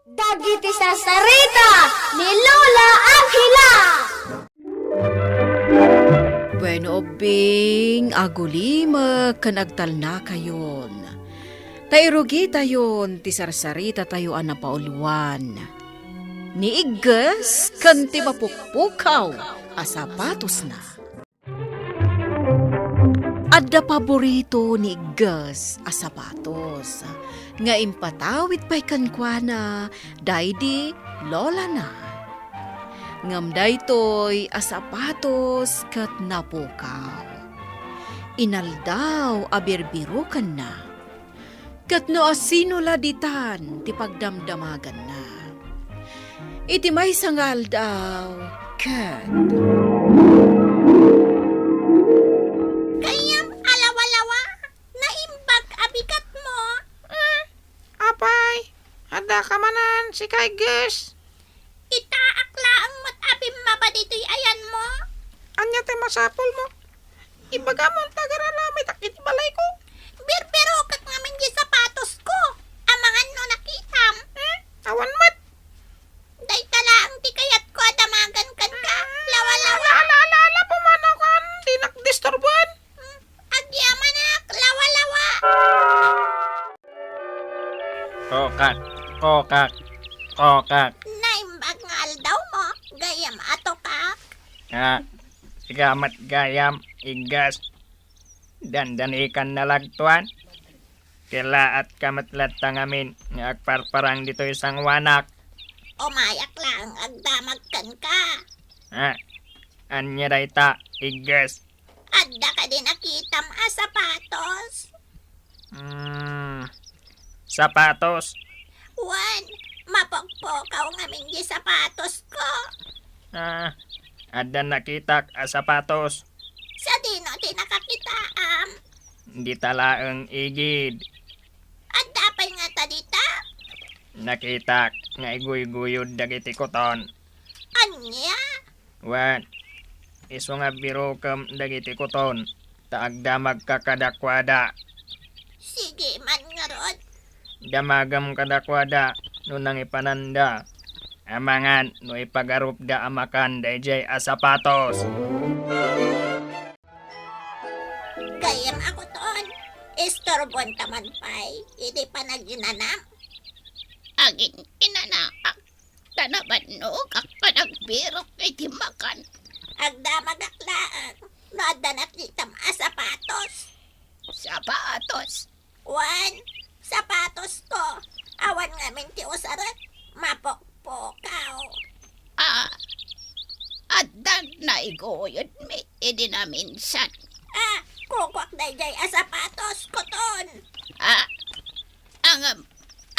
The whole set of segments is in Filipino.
Dagiti sasarita ni Lola Angela. Bueno, Bing, agulima kanagtal na kayon. Tairugi tayon, ti sarsarita tayo anapauluan. Ni Igas, kan ti mapukpukaw, asapatos na. Adda paborito ni Igas, asapatos. Nga impatawit pa'y kankwana, daydi lola na. Ngam daytoy asapatos kat napukaw. Inaldaw abirbirukan na. Kat no asino laditan ti pagdamdamagan na. Iti may sangal daw kat. Kayam alawalawa, naimbag abigat mo. Apay, ada ka manan si kay Gus. Itaakla ang matabim mabadito'y ayan mo. Anya te masapol mo. Ibaga mo ang tagarala, takit balay ko. Birbiro kat ngamin di sapatos ko. Amangan no nakitam. Awan mat. Day tala ang tikayat ko adamagan kan ka. Lawalawa. Ala, pumanaw kan. Di nakdisturban. Agyamanak, lawalawa. Kokak. Naimbag nga aldaw mo. Gayam ato kak. Sigamat gayam, Igas. Dandan ikan nalagtuan. Kila at kamatlat tangamin, nga agparparang dito isang wanak. Umayak lang agdamag kan ka. Anya dayta, Igas. Adda ka din nakitam sapatos. Sapatos. Juan, mapagpokaw ngamin di sapatos ko. Ada nakitak sapatos. Sa dino ti nakakitaam. Di talaeng igid. Adda pa'y nga tadita. Nakitak nga iguy-guyod dagiti koton. Anya? Wan, iso nga birokam dagiti koton. Taagdamag ka kadakwada. Sige man nga rod. Damagam kadakwada nunang ipananda. Amangan no ipagarup da amakan dayjay sapatos. Gayam ako ton. Istorbon taman pa'y. Hindi pa naginanam. Aging inanaak. Tanaban no kakanagbirok kay timakan. Agdamag aklaan. No adda nakitam sapatos. Sapatos. Juan, sapatos ko. Awan ngamin ti usarat. Mapokpokaw. Adan na igoyod mi idinaminsan. Kukwak na jay sapatos ko ton. Ang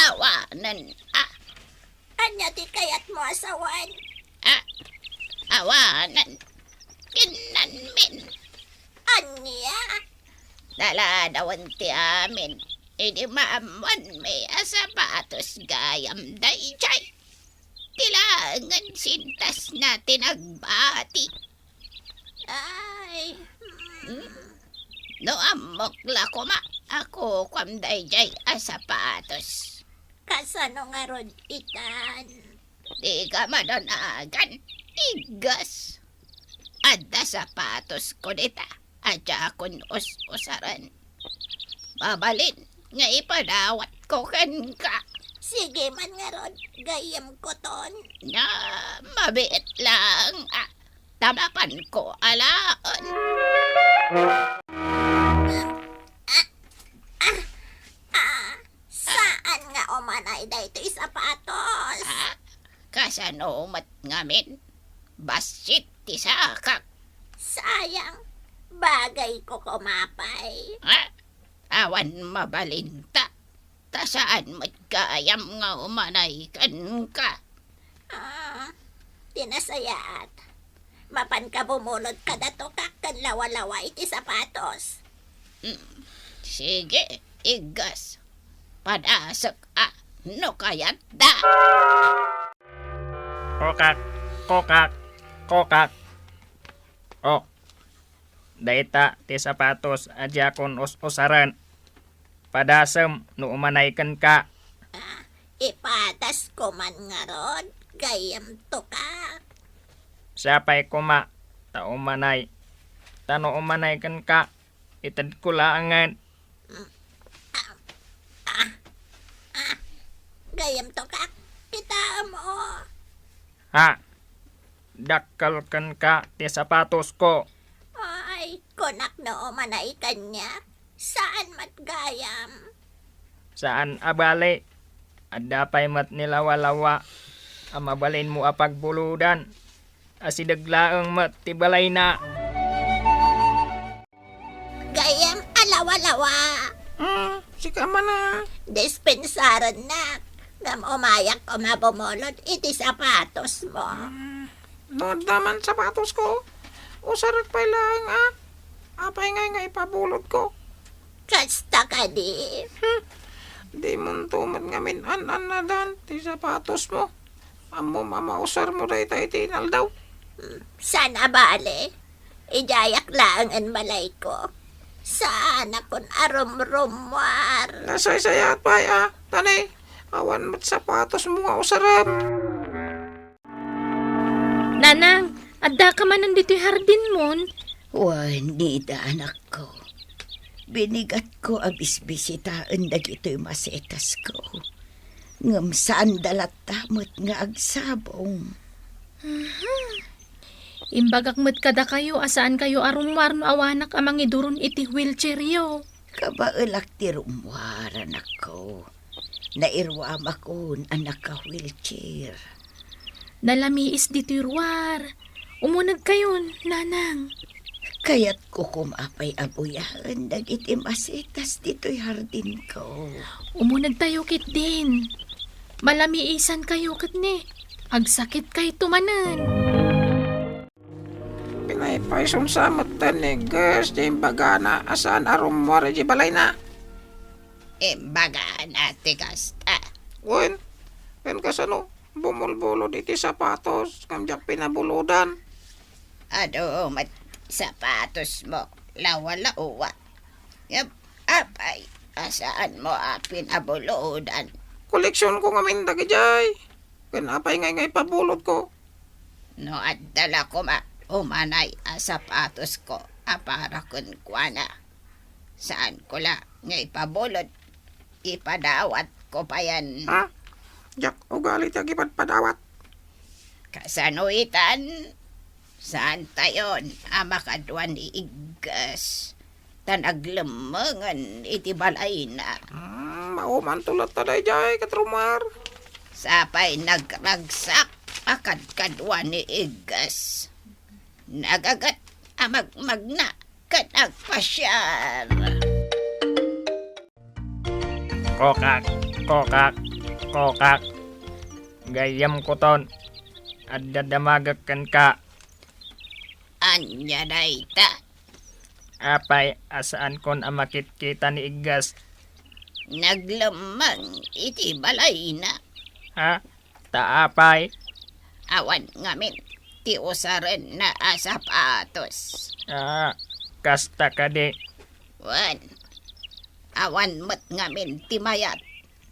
awanan. Anya ti kayat mo asawan. Awanan. Kinanmin. Anya? Daladawan ti amin. Idi maaman may sapatos gayam dayjay. Tilangan sintas natin agbati. Ay. No amok la ko ma. Ako kwam dayjay sapatos. Kasano nga rod itan? Di ka madanagan. Igas. Ada sapatos ko dita. Adya akong usaran. Babalin. Nga ipadawat ko kan ka. Sige man nga rod. Gayam ko ton. Na mabiit lang. Tamapan ko alaan. Saan nga umanay da ito'y sapatos? Kasano mat ngamin. Basit ti sakak. Sayang. Bagay ko kumapay. Awan mabalinta. Tasaan magkayam nga umanay kan ka. Tinasayaat. Mapan ka bumulod ka dato kakan lawa-lawa iti sapatos. Sige, Igas. Padasok no kayat da. Kokak. Oh. Dayta ti sapatos adya kon usaran. Padasem no umanaykan ka. Ipatas ko man man nga rod, gayam to ka. Sapay kuma, tao manay. Tano umanay kan ka, itad ko laangan. Gayam to ka, kita mo. Ha? Dakkel kan ka, ti sapatos ko. Ay, kunak no manay kanya. Saan matgayam? Saan abali? Adda pa'y mat nilawalawa. Amabalin mo apagbuludan. Asidaglaang mat tibalay na. Gayam alawa-lawa. Sika man na. Dispensaran na. Ngam umayak ko mabumulod, iti sapatos mo. Nood naman sapatos ko. Usarat pa'y lang Apay nga ipabulot ko. Kasta ka di. Di mo tumat ngamin na dan. Ti sapatos mo. Amo mamausar mo rin tayo tinal daw. Sana bale. Ijayak lang ang malay ko. Sana kun arum-rumwar. Nasay-sayat pa'y Tanay, awan mat sapatos mo nga usaram. Nanang, adda ka man nandito yung hardin mon. Hindi da anak ko. Binigat ko abis-bisitaan dagito'y masetas ko. Ngam saan dalat tamot nga agsabong. Imbagak met kada kayo, asaan kayo arumwar no awanak amang idurun iti wheelchair yo. Kabaelak ti rumwaran ako. Nairwam akon anak ka wheelchair. Nalamiis dito ruwar. Umunag kayo, nanang. Kaya't ko kumapay abuyahan dagiti masetas dito'y hardin ko. Umunag tayo kit din. Malamiisan kayo kat ni. Agsakit kay tumanan. Pinaypaison sa matan ni Gus, di bagana, asaan arum mo rin di balay na. Imbagaan ate kasta. Wen, wen kasano, bumulbulo diti sapatos, kamjak pinabuludan. Ado mat sapatos mo, lawala-uwa. Yap, apay, asaan mo apin abuludan. Koleksyon ko ngamin dagajay. Kanapay ngay pabulot ko. No adala ko umanay sapatos ko, apara kun kuana. Saan ko la ngay pabulot, ipadawat ko pa yan. Ha? Jak, ugali tagi padawat. Kasanuitan, saan tayon amakadwan ni Igas. Tanaglemengan iti balay na. Mauman tulad taday jay katrumar. Sapay nagragsak akad kadwa ni Igas. Nagagat amagmagna kanagpasyar. Kokak, kokak, kokak. Gayam ko ton. Adda damagakan ka. Anya dayta. Apay, asaan kon amakit kita ni Igas. Naglemang iti balay na. Ha? Taapay. Awan ngamin ti usaren na sapatos. Kasta ka di. Wan. Awan mat ngamin ti mayat.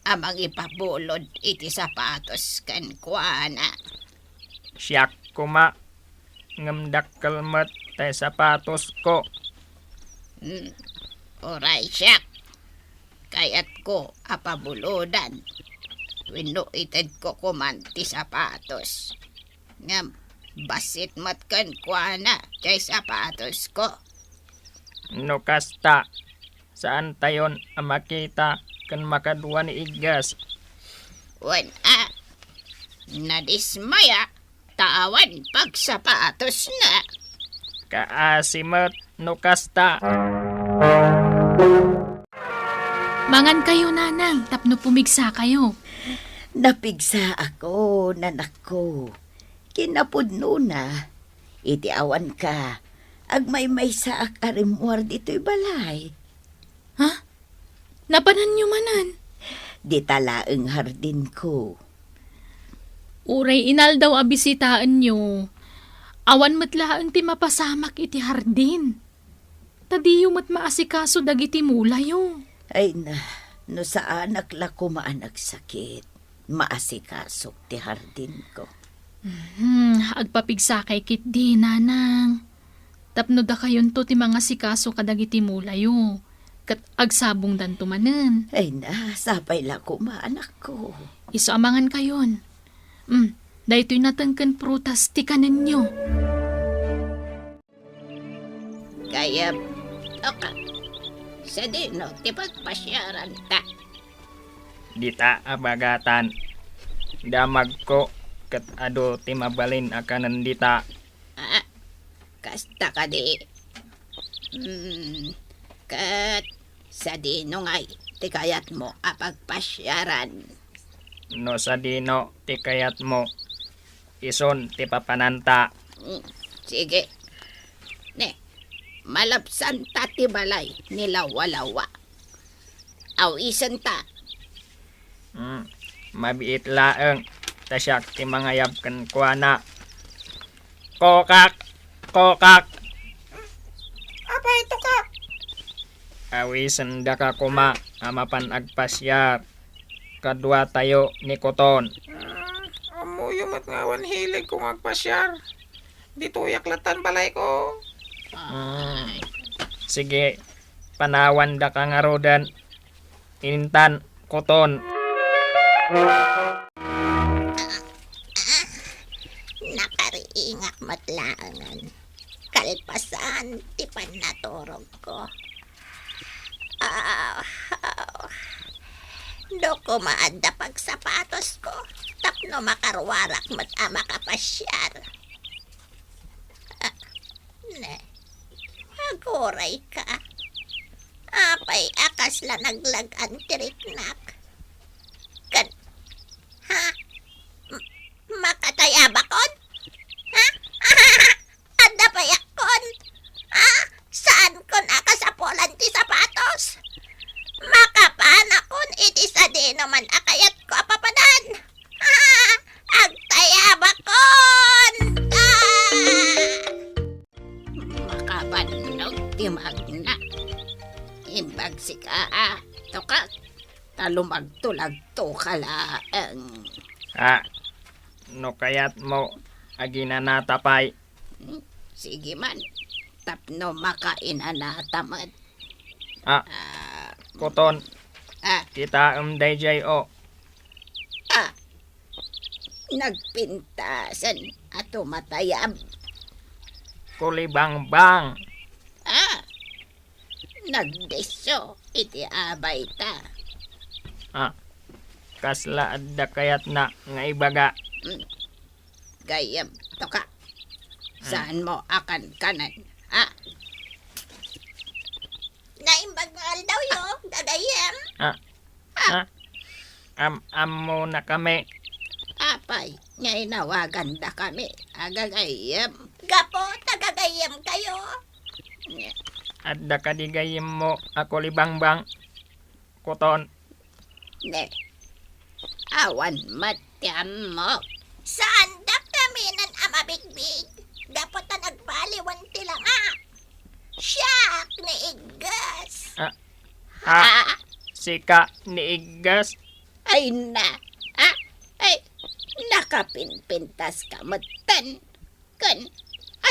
Amang ipabulod iti sapatos kan kuana. Siyak kuma. Ngamdakkel mat tay sapatos ko. Oray siyak. Kayat ko apabuludan. Wino ited ko kumanti sapatos. Ngam, basit mat kan kuana kay sapatos ko. No kasta. Saan tayon makita kan makadwa ni Igas. Wan nadismaya. Tawan pag sapatos na. Kaasimat no kasta. Mangan kayo, nanang, tapno pumigsa kayo. Napigsa ako, nanak ko. Kinapudno na. Iti awan ka. Agmay-may saak arimuar dito'y balay. Ha? Napanan nyo manan? Di talaeng hardin ko. Uray inal daw abisitaan nyo. Awan matlaang ti mapasamak iti hardin. Tadiyo mat maasikaso dagiti mula yo. Ay na, no sa anak la ko maanak sakit. maasikasok ti hardin ko. Agpapigsakay kit di, nanang. Tapno da kayon to ti mga sikaso kadagiti mulayo. Kat agsabong dan tumanen. Ay na, sapay la ko maanak ko. Iso amangan kayon. Dahito'y natangkan prutas ti kanin nyo. Kaya, oka, sa dino, ti pagpasyaran ta. Dita abagatan. Damag ko kat ado ti mabalin akanan dita. Kasta ka di. Kat, sa dino ngay, ti kayat mo apagpasyaran. No sa dino ti kayat mo. Ison ti papananta. Sige. Ne, malapsan ta ti balay nila walawa. Awisan ta. Mabiit laeng. Tasyak ti mangayab kan kuana. Kokak! Kokak! Apa ito ka? Awisan da ka kuma. Amapan agpasyar. Kadwa tayo ni Koton. Amo yung matngawan hilig kong agpasyar. Dito yaklatan balay ko. Sige, panawan da ka nga rodan. Inintan, Koton. Nakariingak matlaangan. Kalpasan, tipan na turog ko. Doko maadda pag sapatos ko. Tapno makarwarak mat makapasyar. Ne, agoray ka. Apay akas la naglagan tiriknak. Kan, ha? Makatayabakon? Ha? Adda payakon? Ha? Saan kon akasapolan ti sapatos? Makapanakon iti sa di naman akayat ko apapadan. Ha? Agtayabakon! Makabanog ti magna. Imbag si ka, tokak. Talumagtulag-to ka laang. No kayat mo aginanatapay. Sige man, tapno makainanatamat. Koton, Ah, kita dayjay o. nagpintasan ato matayab. Kulibang-bang. Nagdesyo iti abay ta. Kasla adda kayat na nga ibaga. Gayam, toka. Saan mo akan kanan? Naimbag ngal daw yo, gagayem. Amo na kami. Apay, ngay nawagan da kami. Agagayam. Gapo, tagagayem kayo. Adda kadigayim mo ako libang-bang. Koton. Ne, awan matyam mo. Saan dak kami nan amabigbig? Gapo ta nagbaliwan tila nga. Siyak ni Igas. Sika ni Igas. Ay na. Ay, nakapinpintas ka matan. Kan,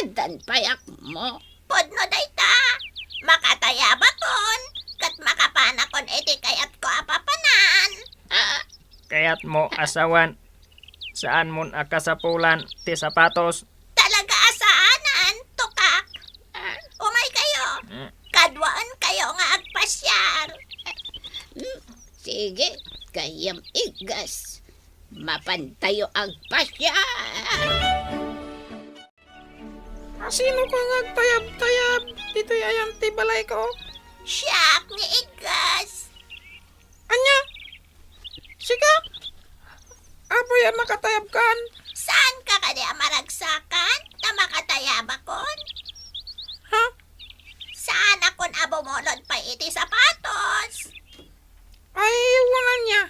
adan payak mo. Podno day ta. Makatayabakon. Kat makapanakon iti kayat ko apapanan. Kayat mo asawan. Saan mon akasapulan ti sapatos. Talaga asaanan, tukak. Umay kayo. Kadwaan kayo nga agpasyar. Sige, kayam Igas. Mapantayo ang pasya. Sino ka nga tayab-tayab? Dito yayan ti balay ko. Siyak ni Igas. Anya? Sika? Apo yan makatayab kan? Saan ka kadi maragsakan na makatayabakon? Ha? Saan akon abumolod pa iti sapatos? Ay, wangan niya.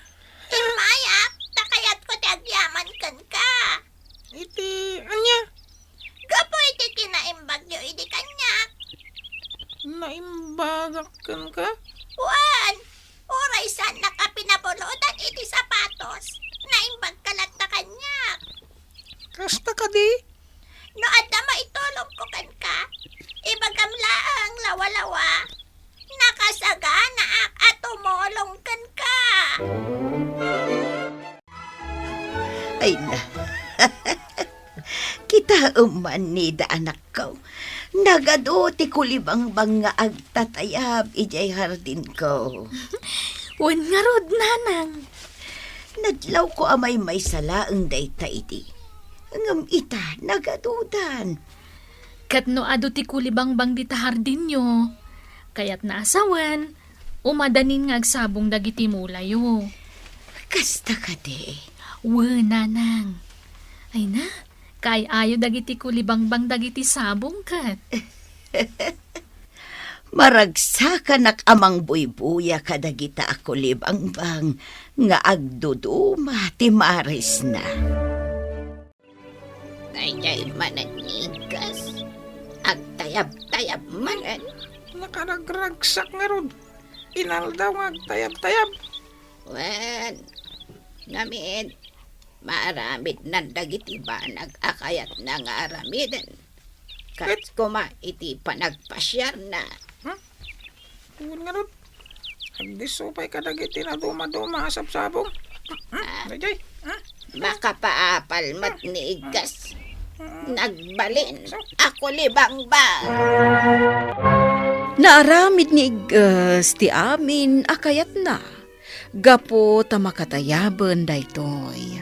Imayak, takayat ko ti agyaman kan ka. Iti, anya? Gapo iti kinaimbag niyo iti kanya. Naimbagak kan ka? Juan, oray saan nakapinabulodan iti sapatos. Na Kasta ka di. No adda maitulog ko kan ka. Ibagam laang lawalawa. Nakasagana at tumulong kan ka. Ay na. Kita uman ni da anak ko. Nagaduti ko libang bang nga agtatayab ijay hardin ko. Wan nga rod, nanang. Nadlaw ko amay may salaang dayta iti. Ngam ita, nagadudan. Kat no ado ti kulibang bang di tahardin nyo. Kaya't naasawan, umadanin nga agsabong dagiti mulayo. Kasta ka di. Nanang. Ay na, kay ayo dagiti kulibang bang dagiti sabong kat. Maragsakanak amang buybuya kadagita ako libang bang nga agduduma ti maris na. Ayay mananigas. Agtayab-tayab manan. Nakaragragsak nga rod. Inaldaw nga tayab-tayab. Wen, namin, maramid nan dagiti ba nag-akayat na nga aramiden. Kat kuma iti panagpasyar na. Huwag nga rod. Agdisupay ka dagiti na duma-duma asap-sabong. Dajay. Makapaapal ni igas. Nagbalin. Ako libang ba? Naaramid ni Igas ti amin akayat na. Gapo ta makatayaban daytoy.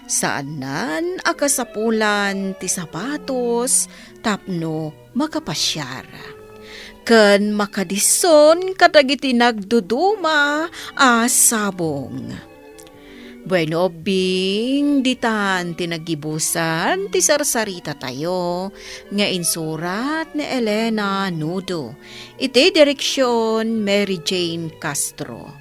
Saan nan akasapulan ti sapatos tapno makapasyar. Ken makadison kadagiti nagduduma a sabong. Bueno, Bing, ditan tinagibusan, ti sarsarita tayo, nga insurat ni Elena Nudo. Iti direksyon Mary Jane Castro.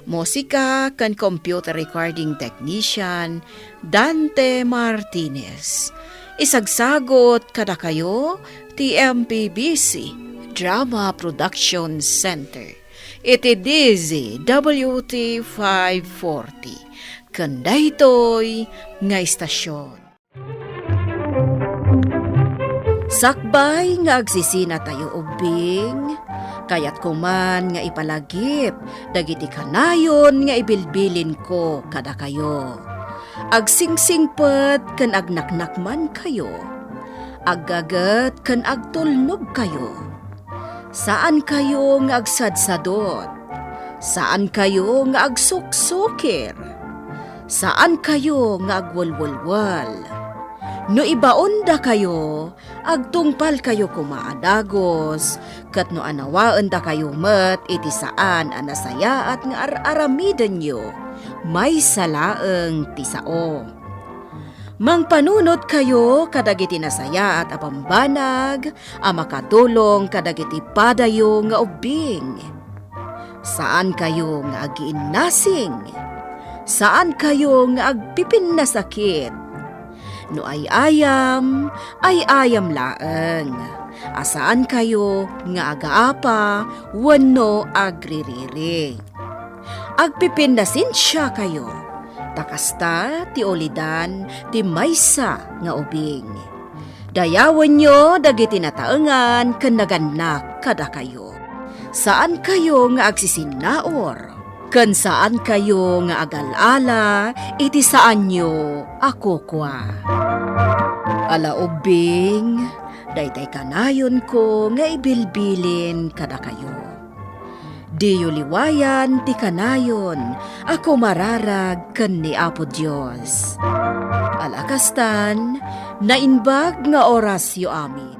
Musika kan computer recording technician Dante Martinez. Isagsagot kada kayo ti MPBC Drama Production Center. Iti DZ WT 540. Kandaytoy nga istasyon. Sakbay nga agsisina tayo ubing, kayat kuman nga ipalagip, dagiti kanayon nga ibilbilin ko kada kayo. Agsingsingpet kan agnaknakman kayo, aggagat kan agtulnog kayo. Saan kayo nga agsadsadot? Saan kayo nga agsuksukir? Saan kayo nga agwalwalwal? No ibaon da kayo, agtungpal kayo kumaadagos, kat no anawaan da kayo met iti saan anasaya at nga aramiden nyo, may salaeng tisao. Mangpanunot kayo kadagiti nasaya at apambanag, amakatulong kadagiti padayo nga ubing. Saan kayo nga agiinnasing? Saan kayo nga agpipin na sakit? No ay ayam laeng. Asaan kayo nga agaapa, wano agririri. Agpipin na sinsya kayo. Takasta ti olidan ti maysa nga ubing. Dayawan nyo dagiti nataengan ken naganak kada kayo. Saan kayo nga agsisinaor? Ken saan kayo nga agalala, iti saan nyo ako kwa. Ala ubing, daytay kanayon ko nga ibilbilin kada kayo. Diyo liwayan ti kanayon, ako mararag ken ni Apo Dios. Alakastan, nainbag nga orasyo amin.